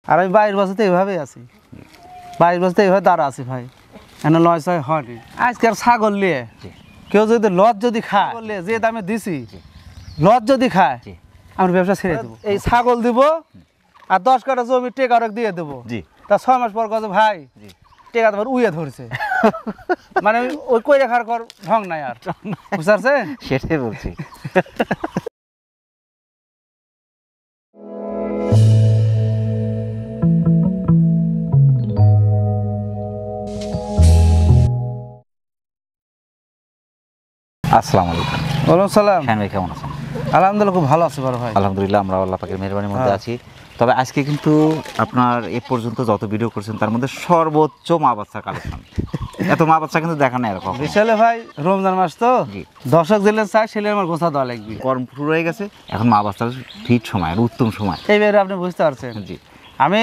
আর আমি 22 বছর এইভাবেই আছি, 22 বছর এইভাবে দাঁড়া আছি ভাই, এনে লয় ছয় হয়নি। আজকের ছাগল নিয়ে কেউ যদি লজ যদি খায়, যে দামে দিছি লজ যদি খায়, আমার ব্যবসা ছেড়ে দেবো। এই ছাগল দিব আর 10 কাঠা জমি টেকা দিয়ে দেবো, তা 6 মাস পর কথা ভাই টেকা তোমার উইয়ে ধরছে। মানে ওই কই রাখার কর ঢং নাই আর, বুঝতে পারছেন? সেটাই বলছি। আসসালামু আলাইকুম। ওয়ালাইকুম সালাম। শাহিন ভাই কেমন আছেন? আলহামদুলিল্লাহ খুব ভালো আছে বড় ভাই। আলহামদুলিল্লাহ, আমরা আল্লাহ পাকের মেহরবানির মধ্যে আছি। তবে আজকে কিন্তু আপনার এ পর্যন্ত যত ভিডিও করছেন তার মধ্যে সর্বোচ্চ মা বাচ্চার কালেকশন। এত মা বাচ্চা কিন্তু দেখা নাই এরকম। বিশালে ভাই রমজান মাস তো দর্শক জেলে চায়, সেলে আমার গোছা দেওয়া লাগবে। কর্ম শুরু হয়ে গেছে, এখন মা বাচ্চার ফিট সময়, উত্তম সময়। এইবারে আপনি বুঝতে পারছেন। জি, আমি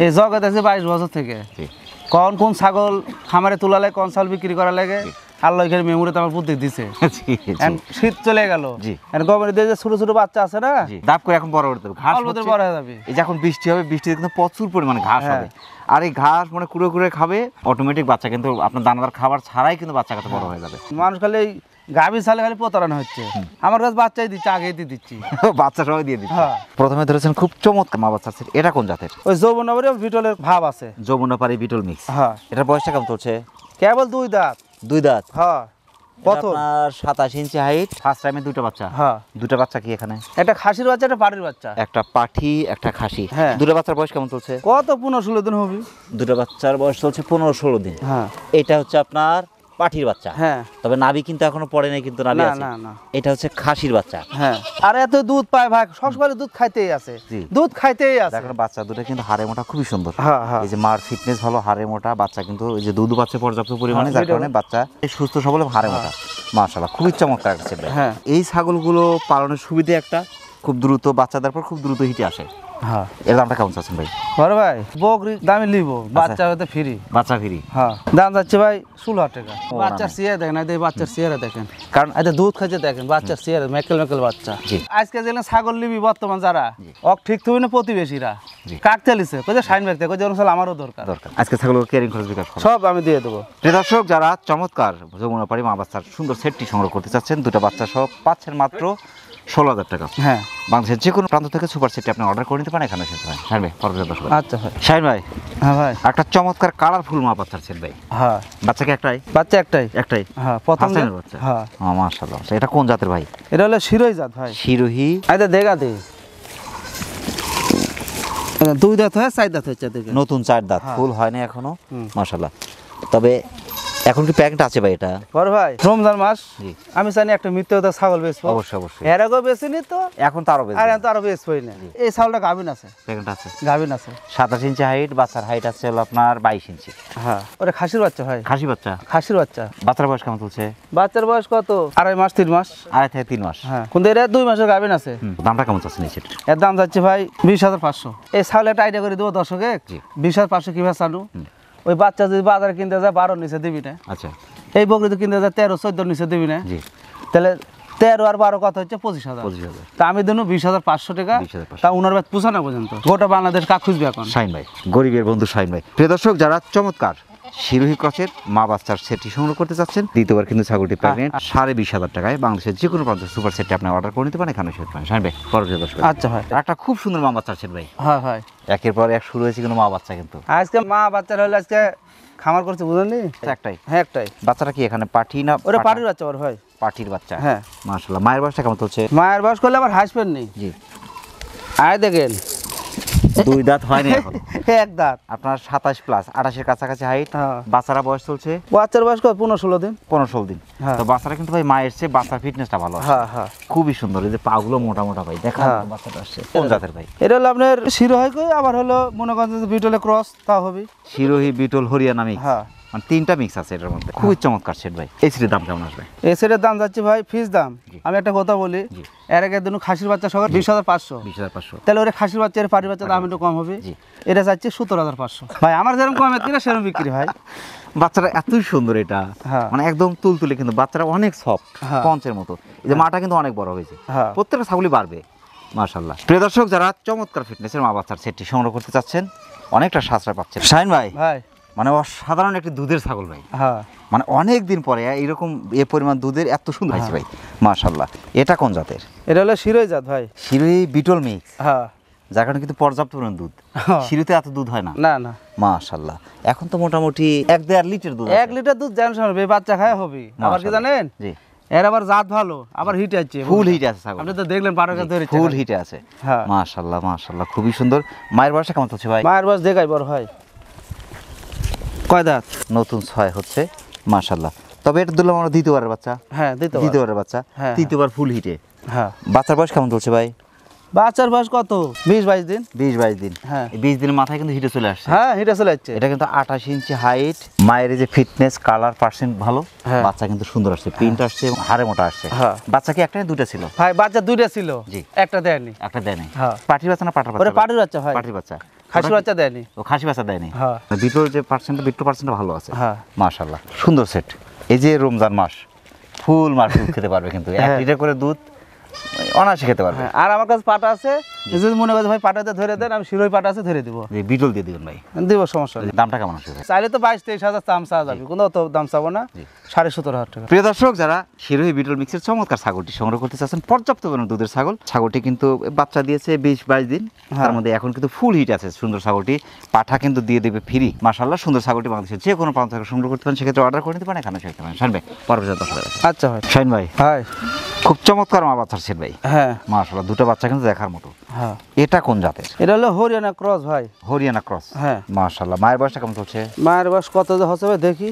এই জগতে আছি 22 বছর থেকে। জি, কোন ছাগল খামারে তোলা লাগে, কোন ছাগল বিক্রি করা লাগে, আল্লাহ এখানে মেমোরিতে আমার বুদ্ধি দিছে। শীত চলে গেল, গরমের দিয়ে যে ছোট ছোট বাচ্চা আছে না, দাপ করে এখন বড় হতে ঘাস বড় হয়ে যাবে। এই যখন বৃষ্টি হবে, বৃষ্টিতে কিন্তু প্রচুর পরিমাণে ঘাস হবে, আর এই ঘাস মানে কুড়ে কুড়ে খাবে অটোমেটিক বাচ্চা কিন্তু আপনার দানাদার খাবার ছাড়াই কিন্তু বাচ্চা কাছে বড় হয়ে যাবে। মানুষ খালি গাভী ছালে খালি প্রতারণা হচ্ছে। আমার কাছে বাচ্চাই দিচ্ছে, আগে দিয়ে দিচ্ছি, বাচ্চা সবাই দিয়ে দিচ্ছে। প্রথমে ধরেছেন খুব চমৎকার মা বাচ্চা, এটা কোন জাতের? ওই যৌবনবাড়ি বিটলের ভাব আছে, যৌবনপাড়ি বিটল মিক্স। হ্যাঁ, এটার বয়সটা কেমন চলছে? কেবল 2 দাঁত। 2 দাঁত। হ্যাঁ, প্রথম আপনার 27 ইঞ্চি হাইট, ফার্স্ট টাইমে 2টা বাচ্চা। হ্যাঁ, 2টা বাচ্চা কি এখানে? একটা খাসির বাচ্চা, একটা পাটির বাচ্চা। একটা পাঠি, একটা খাসি। হ্যাঁ, 2টা বাচ্চার বয়স কেমন চলছে? কত 15-16 দিন হবে। 2টা বাচ্চার বয়স চলছে 15-16 দিন। হ্যাঁ, এটা হচ্ছে আপনার পাঠির বাচ্চা। হ্যাঁ, তবে নাভি কিন্তু এখনো পড়ে নাই, কিন্তু নাভি আছে। না। এটা হচ্ছে খাসির বাচ্চা। হ্যাঁ, আর এত দুধ পায় ভাই, সবসময় দুধ খাইতেই আছে, দুধ খাইতেই আছে। দেখেন বাচ্চা দুটো কিন্তু হাড়ে মোটা, খুবই সুন্দর। হ্যাঁ, এই যে মার ফিটনেস ভালো, হাড়ে মোটা, বাচ্চা কিন্তু এই যে দুধ পাচ্ছে পর্যাপ্ত পরিমাণে, যার কারণে বাচ্চা সুস্থ সবল এবং হাড়ে মোটা। মাশাআল্লাহ, খুবই চমৎকার একটা ছেলে। হ্যাঁ, এই ছাগলগুলো পালনের সুবিধা একটা, খুব দ্রুত বাচ্চা দেওয়ার পর খুব দ্রুত হিটে আসে। হ্যাঁ, এর দামটা কেমন চাচ্ছেন ভাই? বড় ভাই বকরি দামে নিব, বাচ্চা হতে ফ্রি। বাচ্চা ফ্রি? হ্যাঁ, দাম যাচ্ছে ভাই 16 টাকা। বাচ্চার চেহারা দেখেন, এই বাচ্চার চেহারা দেখেন, কারণ এতে দুধ খাইতে দেখেন, বাচ্চার চেহারা মেকেল বাচ্চা। আজকে যেন ছাগল নিবি বর্তমান যারা অক ঠিক তুমি না প্রতিবেশীরা কাটতে লিছে, কই যে শাইন মারতে, কই যে অনুসাল আমারও দরকার। আজকে ছাগলের কেয়ারিং খরচ বিকাশ সব আমি দিয়ে দেবো। দর্শক যারা চমৎকার যমুনাপাড়ি মা বাচ্চার সুন্দর সেটটি সংগ্রহ করতে চাচ্ছেন, 2টা বাচ্চা সহ পাচ্ছেন মাত্র 16,000 টাকা। হ্যাঁ, বাংলাদেশের যে কোনো প্রান্ত থেকে সুপার সেটটি আপনি অর্ডার করে নিতে পারেন এখানে এসে ভাই। শাহিন ভাই পরবর্তী দর্শক। আচ্ছা ভাই। শাহিন ভাই, হ্যাঁ ভাই, একটা চমৎকার কালারফুল মা বাচ্চার সেট ভাই। হ্যাঁ, বাচ্চাকে একটাই? বাচ্চা একটাই। হ্যাঁ, প্রথম বাচ্চা। হ্যাঁ, মাশাআল্লাহ। এটা কোন জাতের ভাই? এটা হলো শিরোহী জাত ভাই। শিরোহী? আইদা দেখা দে, 2 দাঁত হয়, 4 দাঁত হচ্ছে দেখে, নতুন 4 দাঁত, ফুল হয়নি এখনো। মাশাআল্লাহ। তবে এখন কি প্যাকেট আছে ভাই এটা? বড় ভাই রমজান মাস, আমি জানি একটা মৃত্যুতা ছাগল বেচবো। অবশ্যই। এর আগেও বেচিনি তো, এখন তো আরো বেচবো। আর এখন তো আরো বেচবই না। এই ছাগলটা গাভিন আছে, প্যাকেট আছে, গাভিন আছে। 27 ইঞ্চি হাইট, বাচ্চার হাইট আছে হলো আপনার 22 ইঞ্চি। হ্যাঁ, ওরে খাসির বাচ্চা ভাই। খাসি বাচ্চা? খাসির বাচ্চা। বাচ্চার বয়স কেমন চলছে? বাচ্চার বয়স কত? 2.5 মাস 3 মাস। 2.5 থেকে 3 মাস। হ্যাঁ, কিন্তু এর 2 মাসের গাভিন আছে। দামটা কেমন চাচ্ছেন এই সেট? এর দাম যাচ্ছে ভাই 20,500। এই ছাগল একটা আইডিয়া করে দেবো দর্শকে, 20,500 কিভাবে চালু। ওই বাচ্চা যদি বাজারে কিনতে যায় 12 নিচে দিবি না। আচ্ছা, এই বকরি তো কিনতে যায় 13-14 নিচে দিবি না। জি, তাহলে 13 আর 12 কত হচ্ছে 25,000। তা আমি দেবো 20,500 টাকা। তা উনার বাদ পুষা না পর্যন্ত গোটা বাংলাদেশ কাক খুঁজবে এখন। শাহিন ভাই, গরিবের বন্ধু শাহিন ভাই। প্রিয় দর্শক, যারা চমৎকার শিরোহী ক্রসের মা বাচ্চার সেটটি সংগ্রহ করতে চাচ্ছেন, দ্বিতীয়বার কিন্তু ছাগলটি প্রেগনেন্ট, 20,500 টাকায় বাংলাদেশের যে কোনো প্রান্তে সুপার সেটটি আপনি অর্ডার করে নিতে পারেন এখানে এসে পারেন। শাহিন ভাই, পরবর্তী দর্শক। আচ্ছা ভাই, একটা খুব সুন্দর মা বাচ্চার সেট ভাই। হ্যাঁ ভাই, একের পর এক শুরু হয়েছে কিন্তু মা বাচ্চা। কিন্তু আজকে মা বাচ্চারা হলে আজকে খামার করছে, বুঝলেন? একটাই? হ্যাঁ, একটাই। বাচ্চাটা কি এখানে পাঠি না? ওরা পাটির বাচ্চা ওর ভাই। পাঠির বাচ্চা? হ্যাঁ, মাশাআল্লাহ। মায়ের বয়সটা কেমন চলছে? মায়ের বয়স করলে আবার হাসবেন নেই। জি, আয় দেখেন 2 দাঁত হয়নি এখন। 1 দাঁত। আপনার 27 প্লাস, 28 এর কাছাকাছি হাইট। বাচ্চারা বয়স চলছে? বাচ্চার বয়স কত? 15-16 দিন। 15-16 দিন। তো বাচ্চারা কিন্তু ভাই মায়ের চেয়ে বাচ্চার ফিটনেসটা ভালো আছে। হ্যাঁ, হ্যাঁ, খুবই সুন্দর। এই যে পাগুলো মোটা মোটা ভাই, দেখা বাচ্চাটা আসছে। কোন জাতের ভাই? এটা হলো আপনার শিরো হয় কই, আবার হলো মনে করেন যে বিটলে ক্রস, তা হবে। শিরোহী, বিটল, হরিয়ানা মিক্স। হ্যাঁ, মানে 3টা মিক্স আছে এটার মধ্যে। খুবই চমৎকার সেট ভাই। এই সেটের দাম কেমন আসবে? এই সেটের দাম যাচ্ছে ভাই ফিস দাম। আমি একটা কথা বলি, এর আগে দিন খাসির বাচ্চা সহ 20,500। 20,500। তাহলে ওরে খাসির বাচ্চা এর পাটির বাচ্চা দাম একটু কম হবে। এটা যাচ্ছে 17,500। ভাই আমার যেরকম কমে কিনা সেরকম বিক্রি ভাই। বাচ্চারা এতই সুন্দর, এটা মানে একদম তুলতুলে, কিন্তু বাচ্চারা অনেক সফট, পঞ্চের মতো। এই যে মাটা কিন্তু অনেক বড় হয়েছে। প্রত্যেকটা ছাগলই বাড়বে, মাশাআল্লাহ। প্রিয় দর্শক, যারা চমৎকার ফিটনেসের মা বাচ্চার সেটটি সংগ্রহ করতে চাচ্ছেন, অনেকটা সাশ্রয় পাচ্ছেন। শাহিন ভাই, ভাই মানে অসাধারণ একটি দুধের ছাগল ভাই, হ্যাঁ মানে অনেক দিন পরে এইরকম এ পরিমাণ দুধের এত সুন্দর হয়েছে ভাই, মাশাআল্লাহ। এটা কোন জাতের? এটা হলো শিরোই জাত ভাই। শিরোহী বিটল মিক্স, হ্যাঁ যার কারণে কিন্তু পর্যাপ্ত পরিমাণ দুধ। হ্যাঁ। শিরোতে এত দুধ হয় না। না না, মাশাআল্লাহ। এখন তো মোটামুটি 1-1.5 লিটার দুধ 1 লিটার দুধ জানেন সব বাচ্চা খায় হবে। আবার কি জানেন, জি, এর আবার জাত ভালো, আবার হিট আছে, ফুল হিটে আছে ছাগল। আপনি তো দেখলেন পাটার কাছে ধরে ফুল হিটে আছে। হ্যাঁ মাশাআল্লাহ মাশাআল্লাহ, খুবই সুন্দর। মায়ের বয়স কেমন হচ্ছে ভাই? মায়ের বয়স দেখাই বড় ভাই, কয় দাঁত? নতুন 6 হচ্ছে, মাশাআল্লাহ। তবে এটা দিলাম আমরা দ্বিতীয়বারের বাচ্চা। হ্যাঁ দ্বিতীয়বারের বাচ্চা, হ্যাঁ। তৃতীয়বার ফুল হিটে। হ্যাঁ বাচ্চার বয়স কেমন চলছে ভাই? বাচ্চার বয়স কত? 20-22 দিন। 20-22 দিন। হ্যাঁ। এই 20 দিনের মাথায় কিন্তু হিটে চলে আসছে। হ্যাঁ হিটে চলে যাচ্ছে। এটা কিন্তু 28 ইঞ্চি হাইট। মায়ের এই যে ফিটনেস, কালার পার্সেন্ট ভালো, হ্যাঁ। বাচ্চা কিন্তু সুন্দর আসছে, প্রিন্ট আসছে এবং হাড়ে মোটা আসছে। হ্যাঁ। বাচ্চা কি একটা না দুটো ছিল? ভাই বাচ্চা দুইটা ছিল, জি। একটা দেয়নি। একটা দেয় নাই। হ্যাঁ। পাটির বাচ্চা না পাটার ওরে বাচ্চা? পাটির বাচ্চা ভাই, পাটির বাচ্চা। খাসি বাচ্চা দেয়নি। ও খাসি বাচ্চা দেয়নি। হ্যাঁ। বিটল যে পার্সেন্ট ভালো আছে। হ্যাঁ। মাশাআল্লাহ, সুন্দর সেট। এই যে রমজান মাস, ফুল মাস দুধ খেতে পারবে কিন্তু 1 হ্যাঁ। লিটার করে দুধ অনায়াসে খেতে পারবে। হ্যাঁ, আর আমার কাছে পাটা আছে, যদি মনে করে ভাই পাটাতে ধরে দেন, আমি শিরোই পাটা আছে ধরে দিব। যে বিটল দিয়ে দিবেন ভাই। দিব, সমস্যা নেই। দামটা কেমন আসবে ভাই? চাইলে তো 22-23 হাজার দাম চাওয়া যাবে, কোনো অত দাম চাবো না। 17,500 টাকা। প্রিয় দর্শক, যারা শিরোহী বিটল মিক্সের চমৎকার ছাগলটি সংগ্রহ করতে চাচ্ছেন, পর্যাপ্ত পরিমাণ দুধের ছাগল, ছাগলটি কিন্তু বাচ্চা দিয়েছে 20-22 দিন, তার মধ্যে এখন কিন্তু ফুল হিট আছে। সুন্দর ছাগলটি, পাঠা কিন্তু দিয়ে দেবে ফ্রি। মাশাআল্লাহ, সুন্দর ছাগলটি বাংলাদেশের যে কোনো প্রান্ত থেকে সংগ্রহ করতে পারেন, সেক্ষেত্রে অর্ডার করে নিতে পারেন, এখানে শিখতে পারেন। শাহিন ভাই, পরবর্তী দর্শক। আচ্ছা ভাই। শাহিন ভাই, ভাই খুব চমৎকার মা বাচ্চার সেট ভাই, হ্যাঁ মাশাআল্লাহ, দুটো বাচ্চা কিন্তু দেখার মতো। হ্যাঁ, এটা কোন জাতের? এটা হলো হরিয়ানা ক্রস ভাই। হরিয়ানা ক্রস। হ্যাঁ। মাশাআল্লাহ। মায়ের বয়সটা কেমন চলছে? মায়ের বয়স কত হচ্ছে ভাই দেখি,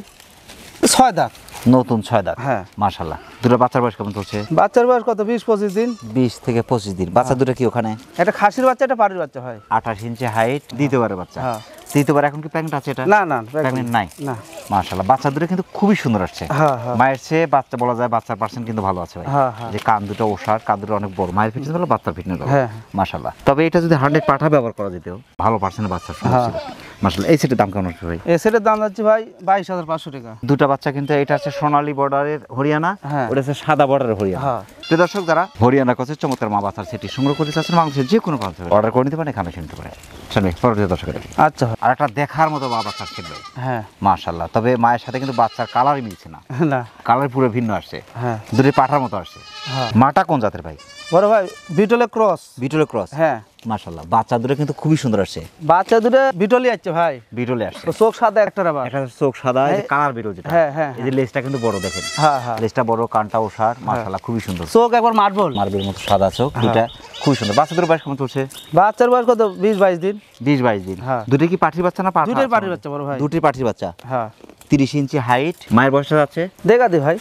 6 দাঁত। নতুন 6 দাঁত। হ্যাঁ। মাশাআল্লাহ। দুটো বাচ্চার বয়স কেমন চলছে? বাচ্চার বয়স কত? 20-25 দিন। 20 থেকে 25 দিন। বাচ্চা দুটো কি ওখানে? এটা খাসির বাচ্চা, এটা পাটির বাচ্চা ভাই। 28 ইঞ্চি হাইট, দ্বিতীয়বারের বাচ্চা। হ্যাঁ। তৃতীয়বার এখন কি প্রেগন্যান্ট আছে এটা? না না, প্রেগন্যান্ট নাই। না। মাশাআল্লাহ, বাচ্চা দুটো কিন্তু খুবই সুন্দর আসছে। হ্যাঁ হ্যাঁ মায়ের চেয়ে বাচ্চা বলা যায় বাচ্চার পার্সেন্ট কিন্তু ভালো আছে ভাই। হ্যাঁ হ্যাঁ। যে কান দুটো ওষার, কান দুটো অনেক বড়। মায়ের ফিটনেস ভালো, বাচ্চার ফিটনেস ভালো। হ্যাঁ। মাশাআল্লাহ। তবে এটা যদি 100 পাঠা ব্যবহার করা যেত, ভালো পার্সেন্ট বাচ্চা সুন্দর ছিল। মাশাআল্লাহ। এই সেটের দাম কেমন আসবে ভাই? এই সেটের দাম যাচ্ছে ভাই 22,500 টাকা। দুটো বাচ্চা কিন্তু, এটা আছে সোনালী বর্ডারের হরিয়ানা, হ্যাঁ। ওটা আছে সাদা বর্ডারের হরিয়ানা। হ্যাঁ। প্রিয় দর্শক, যারা হরিয়ানা ক্রসের চমৎকার মা বাচ্চার সেটটি সংগ্রহ করতে চাচ্ছেন, বাংলাদেশের যে কোনো প্রান্ত থেকে অর্ডার করে নিতে পারেন, এখানে নিতে পারেন। শুনবে পরবর্তী দর্শকের। আচ্ছা ভাই। আর একটা দেখার মতো মা বাচ্চার সেট ভাই, হ্যাঁ। মাশাআল্লাহ। তবে মায়ের সাথে কিন্তু বাচ্চার কালারই মিলছে না, না। কালার পুরো ভিন্ন আসছে। হ্যাঁ। দুটি পাঠার মতো আসছে। হ্যাঁ। মাটা কোন জাতের ভাই? বড় ভাই বিটলে ক্রস। বিটলে ক্রস। হ্যাঁ। মাশাআল্লাহ, বাচ্চা দুটো কিন্তু খুবই সুন্দর আসছে। বাচ্চা দুটো বিটলই আছে ভাই। বিটলে আসছে। তো চোখ সাদা একটা আবার। একটা চোখ সাদা, এই যে কালার বিটল যেটা। হ্যাঁ, হ্যাঁ, এই যে লেজটা কিন্তু বড় দেখেন। হ্যাঁ হ্যাঁ। লেজটা বড়, কানটা ওষার, মাশাআল্লাহ, খুবই সুন্দর। চোখ একবার মার্বল। মার্বেলের মতো সাদা চোখ, দুটা খুবই সুন্দর। বাচ্চা দুটো বয়স কেমন চলছে? বাচ্চার বয়স কত? 20-22 দিন। 20-22 দিন। হ্যাঁ। দুটো কি পাঠির বাচ্চা না পাঠা? দুটোই পাটির বাচ্চা বড় ভাই। দুটি পাঠির বাচ্চা। হ্যাঁ। 30 ইঞ্চি হাইট। মায়ের বয়সটা যাচ্ছে দেখা দি ভাই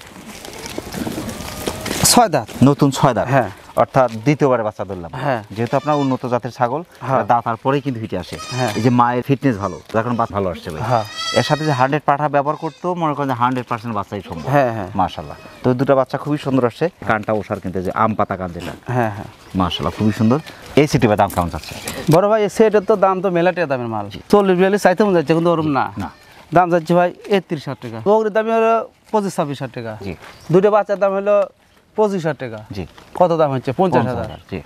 6 দাঁত। নতুন 6 দাঁত। হ্যাঁ। অর্থাৎ দ্বিতীয়বারে বাচ্চা ধরলাম। হ্যাঁ। যেহেতু আপনার উন্নত জাতের ছাগল, হ্যাঁ। দাঁত আর পরেই কিন্তু হিটে আসে। হ্যাঁ। এই যে মায়ের ফিটনেস ভালো, এখন বাচ্চা ভালো আসছে ভাই। হ্যাঁ। এর সাথে যে 100 পাঠা ব্যবহার করতো, মনে করেন যে 100% বাচ্চাই সম্ভব। হ্যাঁ হ্যাঁ। মাশাআল্লাহ। তো দুটো বাচ্চা খুবই সুন্দর আসছে। কানটা ওষার, কিন্তু যে আম পাতা কান যেটা, হ্যাঁ হ্যাঁ। মাশাআল্লাহ, খুবই সুন্দর। এই সিটির দাম কেমন যাচ্ছে? বড় ভাই এই সেটের তো দাম তো মেলাটিয়া দামের মাল। 40-42 চাইতে মন যাচ্ছে, কিন্তু ওরম না। না। দাম যাচ্ছে ভাই 31,000 টাকা। বকরির দাম হলো 25-26,000 টাকা। জি। দুটো বাচ্চার দাম হলো 25,000 টাকা। জি। কত দাম হচ্ছে? 50,000। জি।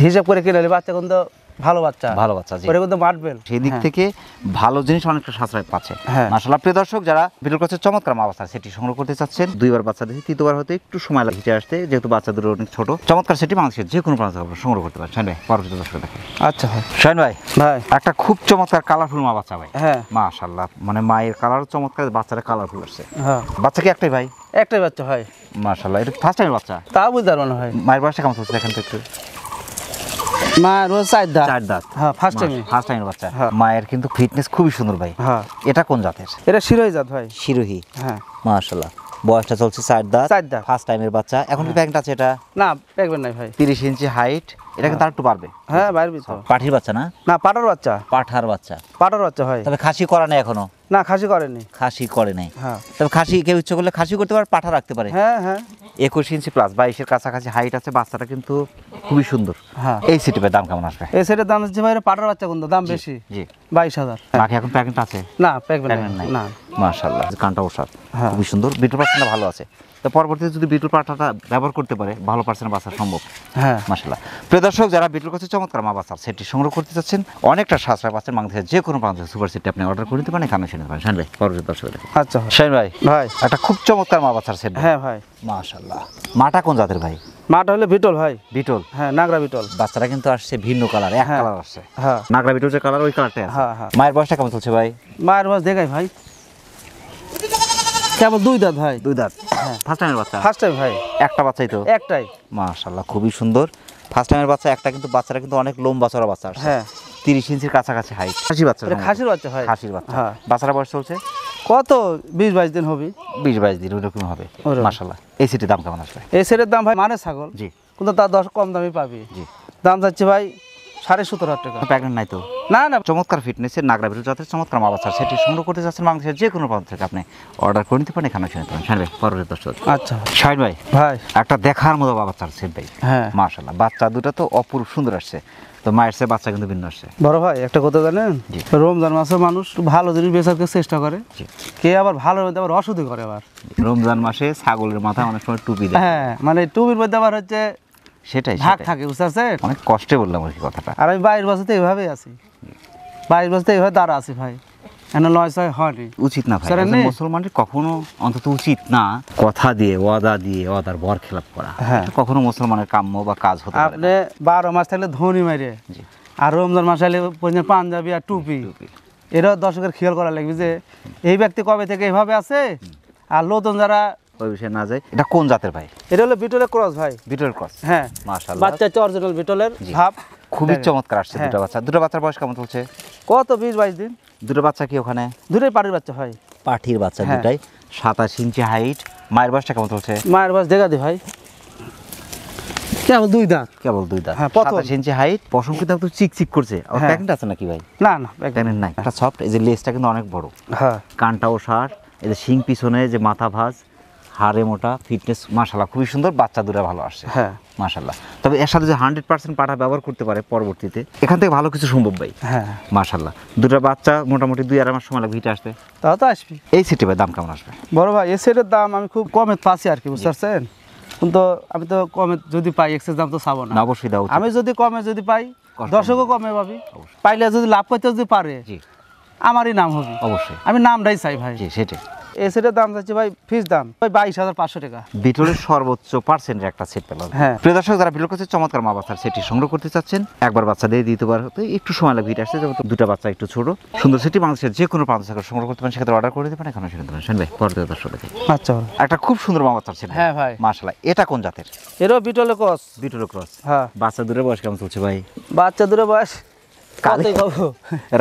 হিসাব করে কিনলে বাচ্চা কিন্তু ভালো বাচ্চা। ভালো বাচ্চা, জি। ওটা কিন্তু মার্বেল। সেই দিক থেকে ভালো জিনিস অনেকটা সাশ্রয় পাচ্ছে। হ্যাঁ। মাশাআল্লাহ। প্রিয় দর্শক, যারা বিটল ক্রসের চমৎকার মা বাচ্চা সেটি সংগ্রহ করতে চাচ্ছেন, দুইবার বাচ্চা দিয়েছি, তৃতীয়বার হতে একটু সময় লাগে হিটে আসতে, যেহেতু বাচ্চা দুটো অনেক ছোট। চমৎকার সেটি বাংলাদেশের যে কোনো প্রান্ত থেকে সংগ্রহ করতে পারেন। শাহিন ভাই, পরবর্তী দর্শক দেখেন। আচ্ছা ভাই। শাহিন ভাই, ভাই একটা খুব চমৎকার কালারফুল মা বাচ্চা ভাই। হ্যাঁ। মাশাআল্লাহ, মানে মায়ের কালার চমৎকার, বাচ্চাটা কালারফুল আসছে। হ্যাঁ। বাচ্চা কি একটাই ভাই? একটাই বাচ্চা ভাই। মাশাআল্লাহ। এটা ফার্স্ট টাইম বাচ্চা? তা বুঝতে পারবো না ভাই। মায়ের বয়সটা কেমন চলছে দেখেন তো একটু। মা রোজ 4 দাঁত। 4 দাঁত। হ্যাঁ, ফার্স্ট টাইম। ফার্স্ট টাইম বাচ্চা। হ্যাঁ। মায়ের কিন্তু ফিটনেস খুবই সুন্দর ভাই। হ্যাঁ। এটা কোন জাতের? এটা শিরোই জাত ভাই। শিরোহী। হ্যাঁ। মাশাআল্লাহ। বয়সটা চলছে 4 দাঁত। 4 দাঁত। ফার্স্ট টাইমের বাচ্চা। এখন কি প্যাকেট আছে এটা? না, দেখবেন নাই ভাই। 30 ইঞ্চি হাইট। এটা কিন্তু আরেকটু বাড়বে। হ্যাঁ, বাইরে ভিতর। পাঠির বাচ্চা না? না, পাটার বাচ্চা। পাঠার বাচ্চা। পাটার বাচ্চা ভাই। তবে খাসি করা নেই এখনো? না, খাসি করেনি। খাসি করে নাই। হ্যাঁ। তবে খাসি কেউ ইচ্ছে করলে খাসি করতে পারে, পাঠা রাখতে পারে। হ্যাঁ হ্যাঁ। 21 ইঞ্চি প্লাস, 22-এর কাছাকাছি হাইট আছে। বাচ্চাটা কিন্তু খুবই সুন্দর। হ্যাঁ। এই সিটিপের দাম কেমন আসবে? এই সেটের দাম হচ্ছে ভাই পাটার বাচ্চা, কিন্তু দাম বেশি। জি। 22,000। বাকি এখন প্যাকেট আছে? না, প্যাকবেন প্যাকেট নাই। না। মাশাআল্লাহ, কানটা ওষার, হ্যাঁ। খুবই সুন্দর। বিটল পার্সেন্টটা ভালো আছে। তো পরবর্তীতে যদি বিটল পাঠাটা ব্যবহার করতে পারে ভালো পার্সেন্ট বাচ্চা সম্ভব। হ্যাঁ মাশাআল্লাহ। প্রিয় দর্শক, যারা বিটল ক্রসের চমৎকার মা বাচ্চার সেটটি সংগ্রহ করতে চাচ্ছেন, অনেকটা সাশ্রয় পাচ্ছেন বাংলাদেশের যে কোনো প্রান্ত সুপার সেটটি আপনি অর্ডার করে নিতে পারেন, এখানে শুনে পারেন। শাহিন ভাই পরবর্তী দর্শক দেখুন। আচ্ছা শাহিন ভাই, ভাই একটা খুব চমৎকার মা বাচ্চার সেট। হ্যাঁ ভাই, মাশাআল্লাহ। মাটা কোন জাতের ভাই? মাটা হলে বিটল ভাই। বিটল? হ্যাঁ, নাগরা বিটল। বাচ্চারা কিন্তু আসছে ভিন্ন কালার, এক হ্যাঁ। কালার আসছে। হ্যাঁ নাগরা বিটল যে কালার, ওই কালারটাই আছে। হ্যাঁ হ্যাঁ। মায়ের বয়সটা কেমন চলছে ভাই? মায়ের বয়স দেখাই ভাই, কেবল 2 দাঁত ভাই। 2 দাঁত। হ্যাঁ। ফার্স্ট টাইমের বাচ্চা? ফার্স্ট টাইম ভাই। একটা বাচ্চাই তো? একটাই। মাশাআল্লাহ, খুবই সুন্দর। ফার্স্ট টাইমের বাচ্চা একটা, কিন্তু বাচ্চারা কিন্তু অনেক লম্বা চড়া বাচ্চা আসছে। হ্যাঁ 30 ইঞ্চির কাছাকাছি হাইট। খাসি বাচ্চা? এটা খাসির বাচ্চা ভাই। খাসির বাচ্চা। হ্যাঁ। বাচ্চারা বয়স চলছে কত 20-22 দিন হবে। 20-22 দিন ওইরকম হবে। ওরকম। মাশাআল্লাহ। এই সেটির দাম কেমন আসবে? এই সেটের দাম ভাই মানে ছাগল, জি কিন্তু তার 10 কম দামই পাবি। জি। দাম যাচ্ছে ভাই 17,500 টাকা। প্রেগনেন্ট নাই তো? না না। চমৎকার ফিটনেসের নাগরা বিটল জাতের চমৎকার মা বাচ্চা সেটি সংগ্রহ করতে যাচ্ছেন, বাংলাদেশের যে কোনো প্রান্ত থেকে আপনি অর্ডার করে নিতে পারেন, এখানে শুনে পারেন। শাহিন ভাই পরবর্তী দর্শক। আচ্ছা শাহিন ভাই, ভাই। একটা দেখার মতো বাচ্চার সেট ভাই। হ্যাঁ মাশাআল্লাহ, বাচ্চা দুটো তো অপূর্ব সুন্দর আসছে, তো মায়ের সে বাচ্চা কিন্তু ভিন্ন আসছে। বড় ভাই একটা কথা জানেন, জি। রমজান মাসে মানুষ একটু ভালো জিনিস বেচার চেষ্টা করে, জি। কে আবার ভালো মধ্যে আবার অসুধি করে আবার। রমজান মাসে ছাগলের মাথায় অনেক সময় টুপি দেয়। হ্যাঁ মানে টুপির মধ্যে আবার হচ্ছে সেটাই ভাগ সেটাই। থাকে, বুঝতে পারছেন? অনেক কষ্টে বললাম আর কি কথাটা। আর আমি 22 বছর তো এইভাবেই আছি, 22 বছর তো এইভাবে দাঁড়া আছি ভাই, এনে লয় ছয় হয়নি। উচিত না ভাই, স্যার, একজন এমনি? মুসলমানের কখনো অন্তত উচিত না কথা দিয়ে ওয়াদা দিয়ে ওয়াদার বর খেলাপ করা। হ্যাঁ। এটা কখনো মুসলমানের কাম্য বা কাজ হতে পারে আপনি না। 12 মাস থাকলে ধনী মারে, জি। আর রমজান মাস হলে পাঞ্জাবি আর টুপি, টুপি। এরা দর্শকের খেয়াল করা লাগবে যে এই ব্যক্তি কবে থেকে এইভাবে আছে। আর নতুন যারা, ওই বিষয়ে না যায়। এটা কোন জাতের ভাই? এটা হলো বিটলের ক্রস ভাই। বিটল ক্রস? হ্যাঁ মাশাআল্লাহ, বাচ্চা হচ্ছে অরিজিনাল বিটলের জি। ভাব। খুবই দেখেন। চমৎকার আসছে হ্যাঁ। দুটো বাচ্চা। দুটো বাচ্চার বয়স কেমন চলছে? কত 20-22 দিন। দুটো বাচ্চা কি ওখানে? দুটোই পাটির বাচ্চা ভাই। পাঠির বাচ্চা হ্যাঁ। দুটাই। 27 ইঞ্চি হাইট। মায়ের বয়সটা কেমন চলছে? মায়ের বয়স দেখা দি ভাই, কেবল 2 দাঁত। কেবল 2 দাঁত। হ্যাঁ, প্রথম। 27 ইঞ্চি হাইট। পশম কিন্তু একটু চিকচিক করছে। আর হ্যাঁ। প্যাকেট আছে নাকি ভাই? না না প্যাকেট নাই। একটা সফট, এই যে লেজটা কিন্তু অনেক বড়। হ্যাঁ কানটাও সার, এই যে শিং পিছনে যে মাথা ভাঁজ, হাড়ে মোটা, ফিটনেস মাশাআল্লাহ খুবই সুন্দর। বাচ্চা দুটো ভালো আসছে। হ্যাঁ মাশাআল্লাহ। তবে এর সাথে যে 100% পাঠা ব্যবহার করতে পারে পরবর্তীতে, এখান থেকে ভালো কিছু সম্ভব ভাই। হ্যাঁ। মাশাআল্লাহ। দুটো বাচ্চা মোটামুটি 2-2.5 মাস সময় লাগবে হিটে আসতে। তাও তো আসবি। এই সিটি ভাই দাম কেমন আসবে? বড় ভাই এই সেটের দাম আমি খুব কমে পাচ্ছি আর কি, বুঝতে পারছেন? কিন্তু আমি তো কমে যদি পাই, এক্সেস দাম তো চাবো না। না, অবশ্যই দাও। আমি যদি কমে যদি পাই, কষ্ট দর্শকও কমে পাবি। পাইলে যদি লাভ করতে যদি পারে, জি আমারই নাম হবে। অবশ্যই। আমি নামটাই চাই ভাই। জি সেটাই। এই সেটের দাম যাচ্ছে ভাই, ফিস দাম ভাই 22,500 টাকা। বিটলের সর্বোচ্চ পার্সেন্টের একটা সেট পেলাম। হ্যাঁ। প্রিয় দর্শক, যারা বিটল কাছে চমৎকার মা বাচ্চার সেটটি সংগ্রহ করতে চাচ্ছেন, একবার বাচ্চা দিয়ে দ্বিতীয়বার হতে একটু সময় লাগবে হিট আসতে, যেমন দুটো বাচ্চা একটু ছোট সুন্দর সেটি বাংলাদেশের যে কোনো প্রান্ত থেকে সংগ্রহ করতে পারেন, সেক্ষেত্রে অর্ডার করে দিতে পারেন, এখানে শুনতে পারেন। শুনবে পরবর্তী দর্শক দেখে আচ্ছা ভাই। একটা খুব সুন্দর মা বাচ্চার সেট। হ্যাঁ ভাই। মাশাআল্লাহ। এটা কোন জাতের? এরও বিটলের ক্রস। Beetle cross. হ্যাঁ। বাচ্চা দুটোর বয়স কেমন চলছে ভাই? বাচ্চা দূরে বয়স কালে- কতই পাবো।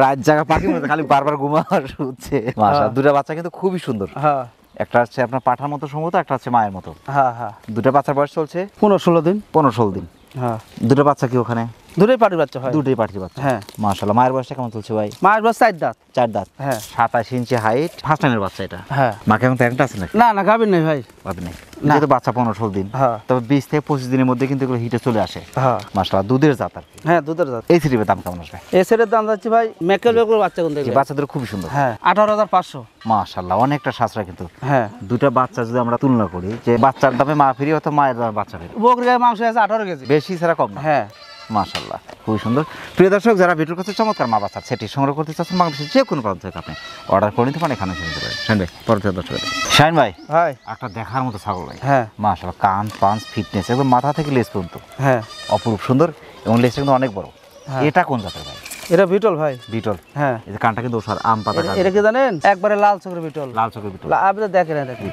রাত জায়গা পাখি মতো খালি বারবার ঘুমার হচ্ছে। মাশাআল্লাহ, দুটো বাচ্চা কিন্তু খুবই সুন্দর। হ্যাঁ একটা হচ্ছে আপনার পাঠার মতো সম্ভবত, একটা হচ্ছে মায়ের মতো। হ্যাঁ হ্যাঁ। দুটো বাচ্চার বয়স চলছে 15-16 দিন। 15-16 দিন। হ্যাঁ দুটো বাচ্চা কি ওখানে? দূরেই পাটির বাচ্চা হয়। দুটোই পাঠিয়ে বাচ্চা। হ্যাঁ। মাশাআল্লাহ। মায়ের বয়সটা কেমন চলছে ভাই? মায়ের বয়স 4 দাঁত। 4 দাঁত। হ্যাঁ 27 ইঞ্চি হাইট। ফার্স্ট টাইমের বাচ্চা এটা। হ্যাঁ। মাকে এখন প্যারেন্ট আছে নাকি? না না গাভীর নেই ভাই। ভাবি নাই। না। যেহেতু বাচ্চা 15-16 দিন, হ্যাঁ। তবে 20 থেকে 25 দিনের মধ্যে কিন্তু এগুলো হিটে চলে আসে। হ্যাঁ মাশাআল্লাহ, দুধের জাত আর কি। হ্যাঁ দুধের জাত। এই সিটির দাম কেমন আসবে? এই সেটের দাম যাচ্ছে ভাই মেকেল বেকুর বাচ্চা কোন এই দেখবে? বাচ্চাদের খুবই সুন্দর। হ্যাঁ 18,500। মাশাআল্লাহ, অনেকটা সাশ্রয় কিন্তু। হ্যাঁ দুটা বাচ্চা যদি আমরা তুলনা করি, যে বাচ্চার দামে মা ফ্রি অথবা মায়ের দামে বাচ্চা ফ্রি, বকরি গায়ে মাংস আছে 18 কেজি। বেশি ছাড়া কম না। হ্যাঁ মাশাআল্লাহ, খুবই সুন্দর। প্রিয় দর্শক, যারা বিটল কাছে চমৎকার মা বাচ্চার সেটি সংগ্রহ করতে চাচ্ছেন, বাংলাদেশের যে কোনো প্রান্ত থেকে আপনি অর্ডার করে নিতে পারেন, এখানে শুনতে পারেন। শাহিন ভাই পরবর্তী দর্শক। শাহিন ভাই, ভাই। একটা দেখার মতো ছাগল ভাই। হ্যাঁ মাশাআল্লাহ, কান পাঁচ ফিটনেস একদম মাথা থেকে লেজ পর্যন্ত হ্যাঁ অপরূপ সুন্দর, এবং লেজটা কিন্তু অনেক বড়। হ্যাঁ। এটা কোন জাতের ভাই? এটা বিটল ভাই। বিটল। হ্যাঁ এই যে কানটা কিন্তু ওষার আম পাতা কান। এটা কি জানেন, একবারে লাল চোখের বিটল। লাল চোখের বিটল। আপনি দেখেন এটা কি,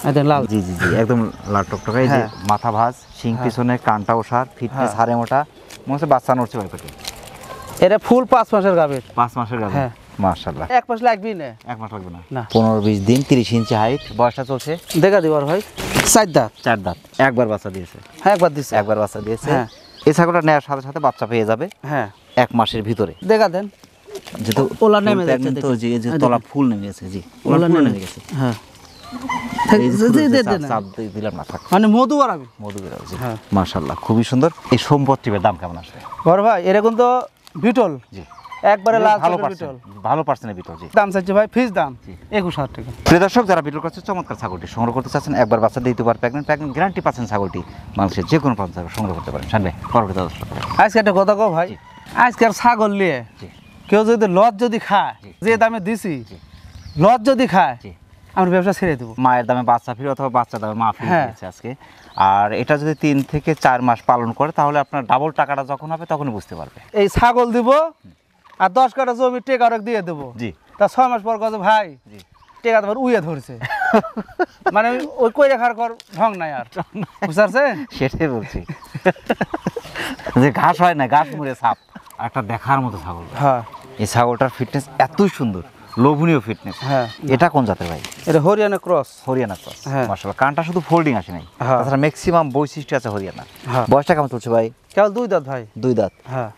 এটা লাল। জি জি জি, একদম লাল টকটকা। এই যে হ্যাঁ। মাথা ভাঁজ, শিং পিছনে, কানটা ওষার, ফিটনেস হ্যাঁ। হাড়ে মোটা, মনে হচ্ছে বাচ্চা নড়ছে ভাই পেটে। এটা ফুল 5 মাসের গাভীর। 5 মাসের গাভী। হ্যাঁ। মাশাআল্লাহ। 1 মাস লাগবেই না। 1 মাস লাগবে না। না। 15-20 দিন, 30 ইঞ্চি হাইট, বয়সটা চলছে দেখা দিবার ভাই 4 দাঁত। 4 দাঁত। একবার বাচ্চা দিয়েছে। হ্যাঁ একবার দিছে। একবার বাচ্চা দিয়েছে। হ্যাঁ। এই ছাগলটা নেওয়ার সাথে সাথে বাচ্চা পেয়ে যাবে হ্যাঁ 1 মাসের ভিতরে। দেখা দেন। যেহেতু ওলা নেমে ফুল যাচ্ছে, pregnant তো, দেখুন। যে যে হ্যাঁ, তলা দেখুন। ফুল নেমে গেছে। জি, ওলা ওলা ফুল নেমে নেমে গেছে। হ্যাঁ এই যে দে- শুরুতে দে- দে চাপ- না। চাপ দিয়ে দিলাম না, থাক। মানে মধু বাড়াবি। মধু বেরোয়। জি হ্যাঁ। মাশাআল্লাহ, খুবই সুন্দর। এই সম্পত্তির দাম কেমন আসবে? বড় ভাই এরকম তো বিটল জি একবারে লাল ভালো চোখের বিটল। ভালো পার্সেন্টের বিটল। জি দাম চাচ্ছি ভাই ফিক্স দাম 21,000 টাকা। প্রিয় দর্শক, যারা বিটল ক্রসের চমৎকার ছাগলটি সংগ্রহ করতে চাচ্ছেন, একবার বাচ্চা দিতে পারে প্রেগনেন্ট গ্যারান্টি পাচ্ছেন। ছাগলটি মানুষের যে কোনো প্রান্ত থেকে সংগ্রহ করতে পারেন। শান ভাই পরবর্তী দর্শক। আজকে একটা কথা কও ভাই, আজকে আর ছাগল নিয়ে কেউ যদি লজ যদি খায়, যে দামে দিছি লজ যদি খায়, আমরা ব্যবসা ছেড়ে দেবো। মায়ের দামে বাচ্চা ফিরে অথবা বাচ্চা দামে মা ফিরে হ্যাঁ। দিয়েছে আজকে। আর এটা যদি 3 থেকে 4 মাস পালন করে তাহলে আপনার ডাবল টাকাটা যখন হবে তখনই বুঝতে পারবে। এই ছাগল দিব আর 10 কাঠা জমি টেকা দিয়ে দেবো। জি। তা 6 মাস পর কত ভাই টেকা তোমার উইয়ে ধরছে, মানে ওই কই রাখার কর ঢং নাই আর, বুঝতে সেটাই বলছি যে ঘাস হয় না, ঘাস মুড়ে সাপ। একটা দেখার মতো ছাগল। হ্যাঁ, এই ছাগলটার ফিটনেস এতই সুন্দর, লোভনীয় ফিটনেস। হ্যাঁ। এটা কোন জাতের ভাই? এটা হরিয়ানা ক্রস। হরিয়ানা ক্রস। হ্যাঁ। মাশাআল্লাহ, কানটা শুধু ফোল্ডিং আসে নাই, হ্যাঁ। তাছাড়া ম্যাক্সিমাম বৈশিষ্ট্য আছে হরিয়ানা। হ্যাঁ। বয়সটা কেমন চলছে ভাই? কেবল 2 দাঁত ভাই। 2 দাঁত। হ্যাঁ।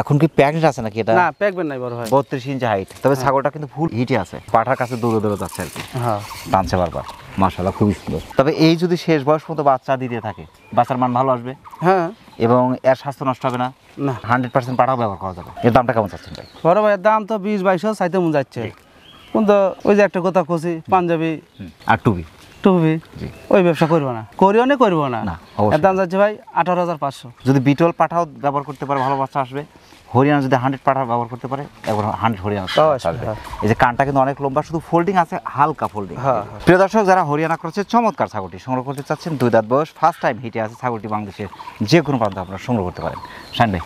এখন কি প্যাকেট আছে নাকি এটা? না, প্যাকবেন নাই বড় ভাই। 32 ইঞ্চি হাইট। তবে ছাগলটা কিন্তু ফুল হিটে আছে, পাঠার কাছে দৌড়ে দৌড়ে যাচ্ছে আর কি। হ্যাঁ। টানছে বারবার। মাশাআল্লাহ, খুবই সুন্দর। তবে এই যদি শেষ বয়স পর্যন্ত বাচ্চা দিতে থাকে, বাচ্চার মান ভালো আসবে হ্যাঁ। এবং এর স্বাস্থ্য নষ্ট হবে না। না, 100% পাঠাও ব্যবহার করা যাবে। এর দামটা কেমন চাচ্ছেন ভাই? বড় ভাইয়ের দাম তো 20-22 চাইতে মন যাচ্ছে, কিন্তু ওই যে একটা কথা কছি, পাঞ্জাবি আর টুবি টুবি জি। ওই ব্যবসা করবো না, করিও না করবো না। না, অবশ্যই। এর দাম যাচ্ছে ভাই 18,500। যদি বিটল পাঠাও ব্যবহার করতে পারে ভালো বাচ্চা আসবে। হরিয়ানা যদি 100 পাঠাও ব্যবহার করতে পারে একবার 100 হরিয়ানা তাও বাচ্চা আসবে, আসবে। হ্যাঁ। এই যে কানটা কিন্তু অনেক লম্বা, শুধু ফোল্ডিং আছে, হালকা ফোল্ডিং। হ্যাঁ। প্রিয় দর্শক, যারা হরিয়ানা ক্রসের চমৎকার ছাগলটি সংগ্রহ করতে চাচ্ছেন, 2 দাঁত বয়স, ফার্স্ট টাইম হিটে আছে ছাগলটি, বাংলাদেশের যে কোনো প্রান্তে আপনারা সংগ্রহ করতে পারেন। শান ভাই,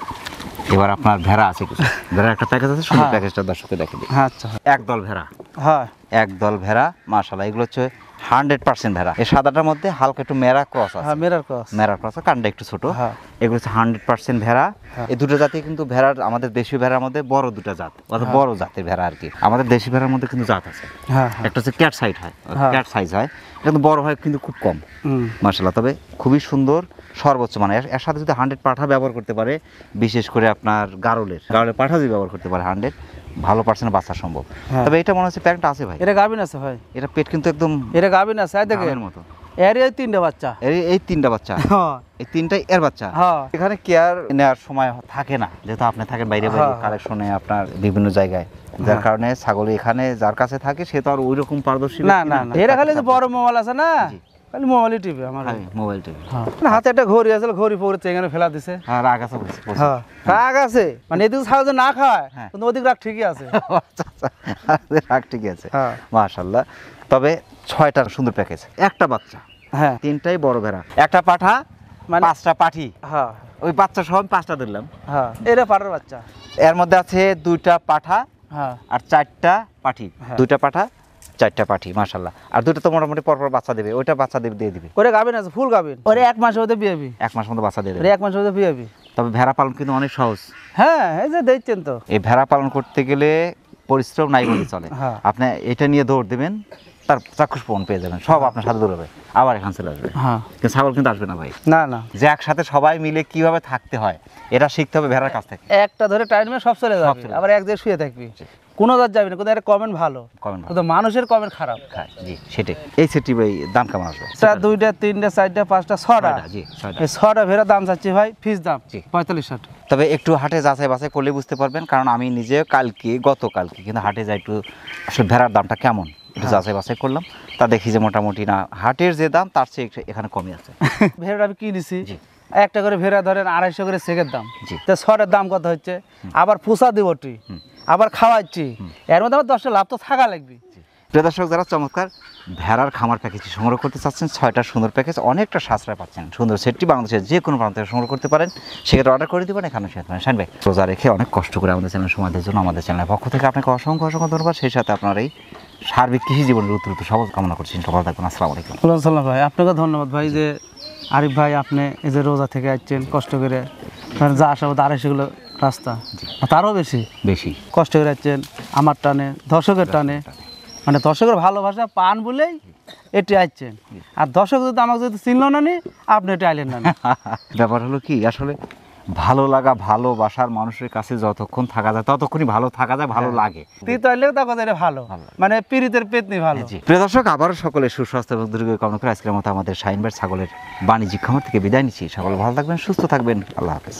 এবার আপনার ভেড়া আছে কিছু, ভেড়ার একটা প্যাকেজ আছে, সুন্দর হ্যাঁ। প্যাকেজটা দর্শককে দেখে দিই। হ্যাঁ, আচ্ছা। একদল ভেড়া, হ্যাঁ। একদল ভেড়া। মাশাআল্লাহ, এগুলো হচ্ছে 100% ভেড়া। এই সাদাটার মধ্যে হালকা একটু মেরা ক্রস আছে। হ্যাঁ, মেরার ক্রস। মেরা ক্রস, কানটা একটু ছোট। হ্যাঁ। এগুলো হচ্ছে 100% ভেড়া। হ্যাঁ। এই দুটো জাতি কিন্তু ভেড়ার, আমাদের দেশীয় ভেড়ার মধ্যে বড় দুটো জাত, অর্থাৎ বড় জাতের ভেড়া আর কি। আমাদের দেশি ভেড়ার মধ্যে কিন্তু জাত আছে। হ্যাঁ। একটা হচ্ছে ক্যাট সাইজ হয়, হ্যাঁ। ক্যাট সাইজ হয়, এটা কিন্তু বড় হয় কিন্তু খুব কম। হুম। মাশাআল্লাহ, তবে খুবই সুন্দর, সর্বোচ্চ মানে। এর সাথে যদি 100 পাঠা ব্যবহার করতে পারে, বিশেষ করে আপনার গারলের পাঠা যদি ব্যবহার করতে পারে 100, ভালো পার্সেন্ট বাচ্চা সম্ভব। হ্যাঁ। তবে এটা মনে হচ্ছে প্যাকেটটা আছে ভাই। এটা গাবিন আছে ভাই, এটা পেট কিন্তু একদম এটা গাবিন আছে, এই দেখেন গাবের মতো। এর এই 3টা বাচ্চা। এই 3টা বাচ্চা, হ্যাঁ। এই 3টাই এর বাচ্চা। হ্যাঁ। এখানে কেয়ার নেওয়ার সময় থাকে না, যেহেতু আপনি থাকেন বাইরে বাইরে হ্যাঁ। কালেকশনে, আপনার বিভিন্ন জায়গায়, যার কারণে ছাগল এখানে যার কাছে থাকে সে তো আর ওই রকম পারদর্শী না না না, এরা খালি যে বড় মোবাইল আছে না, জি। খালি মোবাইলই টিপে আমার। Mobile TV. হ্যাঁ। না, হাতে একটা ঘড়ি আছে, ঘড়ি পড়েছে এখানে ফেলা দিছে। হ্যাঁ, রাগ আছে বলছি। হ্যাঁ, রাগ আছে, মানে এদিকে ছাগল না খায়, হ্যাঁ। কিন্তু ওদিক রাগ ঠিকই আছে। আচ্ছা, আচ্ছা, রাগ ঠিকই আছে। হ্যাঁ। মাশাআল্লাহ, তবে 6টার সুন্দর প্যাকেজ, একটা বাচ্চা, হ্যাঁ। 3টাই বড় ভেড়া, একটা পাঠা, মানে- 5টা পাঠি। হ্যাঁ। ওই বাচ্চা সহ আমি 5টা দিলাম। হ্যাঁ, এটা পাড়ার বাচ্চা। এর মধ্যে আছে 2টা পাঠা হ্যাঁ। আর 4টা পাঠি। হ্যাঁ। 2টা পাঠা, 4টা পাঠি, মাশাআল্লাহ। আর 2টা তো মোটামুটি পরপর বাচ্চা দেবে, ওইটা বাচ্চা দিয়ে দিবে। ওরে গাবিন আছে, ফুল গাবিন, ওরে 1 মাসের মধ্যে বিয়াবি। 1 মাস মতো বাচ্চা দিয়ে ওরে দেবে। 1 মাসের মধ্যে বিয়াবি। তবে ভেড়া পালন কিন্তু অনেক সহজ। হ্যাঁ, এই যে দেখছেন তো। এই ভেড়া পালন করতে গেলে পরিশ্রম নাই বলে চলে। হ্যাঁ। আপনি এটা নিয়ে দৌড় দেবেন, তার চাক্ষুষ প্রমাণ পেয়ে যাবেন, সব আপনার সাথে দৌড়াবে, আবার এখান চলে আসবে। হ্যাঁ। কিন্তু ছাগল কিন্তু আসবে না ভাই। না না, যে একসাথে সবাই মিলে কিভাবে থাকতে হয় এটা শিখতে হবে ভেড়ার কাছ থেকে। একটা ধরে টাইমে সব চলে সব যাবে, চলে আবার এক জায়গায় শুয়ে থাকবি, কোনো দাঁত যাবি না, কোনো একটা কমেন্ট ভালো, কমেন্ট ভালো। কিন্তু মানুষের কমেন্ট খারাপ। হ্যাঁ, জি, সেটাই। এই সেটটি ভাই দাম কেমন আসবে? 1, 2, 3, 4, 5, 6টা। জি, 6টা। এই 6টা ভেড়া দাম চাচ্ছি ভাই, ফিস দাম জি। 45,000। তবে একটু হাটে যাচাই বাছাই করলে বুঝতে পারবেন, কারণ আমি নিজে গতকালকে কিন্তু হাটে যাই, একটু আসলে ভেড়ার দামটা কেমন একটু যাচাই বাছাই করলাম, তা দেখি যে মোটামুটি না, হাটের যে দাম তার চেয়ে এখানে কমই আছে। ভেড়া আমি কিনেছি, জি। একটা করে ভেড়া ধরেন 250 করে সেকের দাম। জি। তো 6টার দাম কত হচ্ছে, আবার পোষা দিবটি, আবার খাওয়াচ্ছি, এর মধ্যে আমার 10টা লাভ তো থাকা লাগবে। প্রিয় দর্শক, যারা চমৎকার ভেড়ার খামার প্যাকেজ সংগ্রহ করতে চাচ্ছেন, 6টার সুন্দর প্যাকেজ, অনেকটা সাশ্রয় পাচ্ছেন। সুন্দর সেটটি বাংলাদেশের যে কোনো প্রান্ত থেকে সংগ্রহ করতে পারেন, সেক্ষেত্রে অর্ডার করে দেবেন এখানে শেয়ার করেন। শান ভাই, রোজা রেখে অনেক কষ্ট করে আমাদের চ্যানেল সমাজের জন্য আমাদের চ্যানেলের পক্ষ থেকে আপনাকে অসংখ্য ধন্যবাদ। সেই সাথে আপনার এই সার্বিক কৃষি জীবনের উত্তরোত্তর সফল কামনা করছেন। সকাল থাকবেন। আসসালামু আলাইকুম। সালাম ভাই, আপনাকে ধন্যবাদ ভাই, যে আরিফ ভাই আপনি এই যে রোজা থেকে আসছেন কষ্ট করে, যা আসা 250 কিলো রাস্তা, তারও বেশি কষ্ট করে আসছেন, আমার টানে, দর্শকের টানে, মানে দর্শকের ভালোবাসা পান বলেই এটি আসছেন। আর দর্শক যদি আমাকে যদি চিনল না নি, আপনি এটি আইলেন না। ব্যাপার হলো কি, আসলে ভালো লাগা, ভালোবাসার মানুষের কাছে যতক্ষণ থাকা যায় ততক্ষণই ভালো থাকা যায়, ভালো লাগে। তুই তো আইলেও তখন এটা ভালো, মানে পীড়িতের পেতনি ভালো। প্রিয় দর্শক, আবারও সকলের সুস্বাস্থ্য এবং দীর্ঘ কামনা করে আজকের মতো আমাদের শাহিন ভাই ছাগলের বাণিজ্যিক খামার থেকে বিদায় নিচ্ছি। সকলে ভালো থাকবেন, সুস্থ থাকবেন, আল্লাহ হাফেজ।